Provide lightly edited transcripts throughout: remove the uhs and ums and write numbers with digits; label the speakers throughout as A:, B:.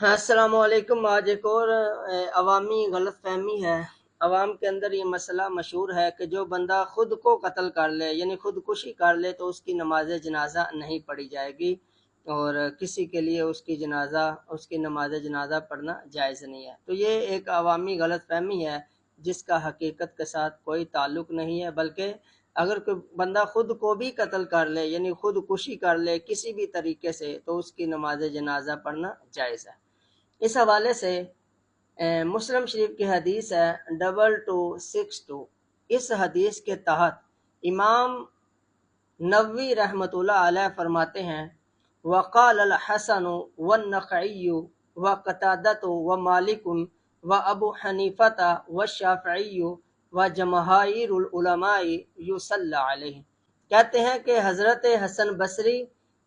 A: ہاں، السلام علیکم۔ آج ایک اور عوامی غلط فہمی ہے۔ عوام کے اندر یہ مسئلہ مشہور ہے کہ جو بندہ خود کو قتل کر لے یعنی خودکشی کر لے تو اس کی نماز جنازہ نہیں پڑھی جائے گی، اور کسی کے لیے اس کی نماز جنازہ پڑھنا جائز نہیں ہے۔ تو یہ ایک عوامی غلط فہمی ہے جس کا حقیقت کے ساتھ کوئی تعلق نہیں ہے، بلکہ اگر کوئی بندہ خود کو بھی قتل کر لے یعنی خودکشی کر لے کسی بھی طریقے سے تو اس کی نماز جنازہ پڑھنا جائز ہے۔ اس حوالے سے مسلم شریف کی حدیث ہے 2262۔ اس حدیث کے تحت امام نووی رحمۃ اللہ علیہ فرماتے ہیں، وقال الحسن والنخعی وقتادۃ ومالک وابو حنیفۃ والشافعی وجماہیر العلماء یصلی علیہ۔ کہتے ہیں کہ حضرت حسن بصری،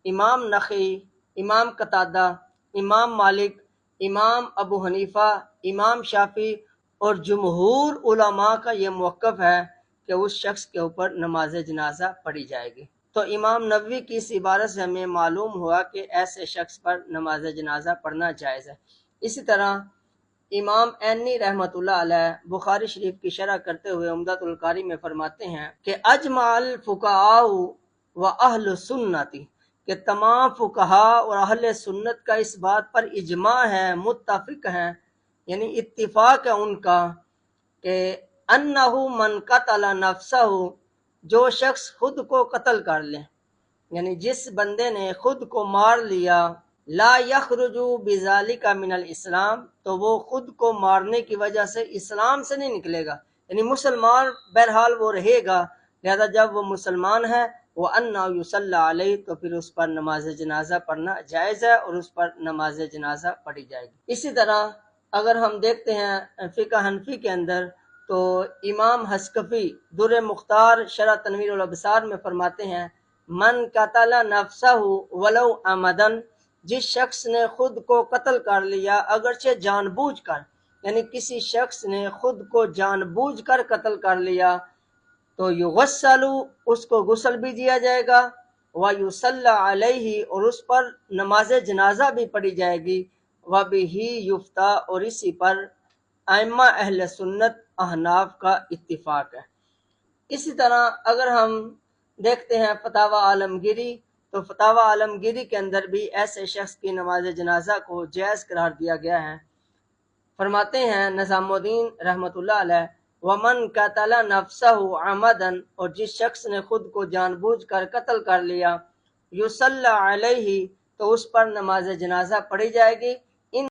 A: امام نخعی، امام قتادہ، امام مالک، امام ابو حنیفہ، امام شافعی اور جمہور علماء کا یہ موقف ہے کہ اس شخص کے اوپر نماز جنازہ پڑھی جائے گی۔ تو امام نووی کی اس عبارت سے ہمیں معلوم ہوا کہ ایسے شخص پر نماز جنازہ پڑھنا جائز ہے۔ اسی طرح امام عینی رحمۃ اللہ علیہ بخاری شریف کی شرح کرتے ہوئے عمدۃ القاری میں فرماتے ہیں کہ اجمع الفقہاء و اہل سنتی، کہ تمام فقہا اور اہل سنت کا اس بات پر اجماع ہے، متفق ہیں، یعنی اتفاق ہے ان کا کہ انہ من قتل نفسہ، جو شخص خود کو قتل کر لے یعنی جس بندے نے خود کو مار لیا، لا یخرج بذالک من الاسلام، تو وہ خود کو مارنے کی وجہ سے اسلام سے نہیں نکلے گا، یعنی مسلمان بہرحال وہ رہے گا، لہذا جب وہ مسلمان ہے وہ انہ یصلی علیہ، تو پھر اس پر نماز جنازہ پڑھنا جائز ہے اور اس پر نماز جنازہ پڑھی جائے گی۔ اسی طرح اگر ہم دیکھتے ہیں فقہ حنفی کے اندر، تو امام حسکفی در مختار شرح تنویر الابصار میں فرماتے ہیں، من قتل نفسہ ولو عمدن، جس شخص نے خود کو قتل کر لیا اگرچہ جان بوجھ کر، یعنی کسی شخص نے خود کو جان بوجھ کر قتل کر لیا تو یغسل، اس کو غسل بھی دیا جائے گا، ویصلی علیہ، اور اس پر نماز جنازہ بھی پڑھی جائے گی، وبہ یفتا، اور اسی پر ائمہ اہل سنت احناف کا اتفاق ہے۔ اسی طرح اگر ہم دیکھتے ہیں فتاوی عالمگیری، تو فتاوی عالمگیری کے اندر بھی ایسے شخص کی نماز جنازہ کو جائز قرار دیا گیا ہے۔ فرماتے ہیں نظام الدین رحمۃ اللہ علیہ، ومن قتل نفسہ عمدا، اور جس شخص نے خود کو جان بوجھ کر قتل کر لیا، یصلی علیہ، تو اس پر نماز جنازہ پڑھی جائے گی،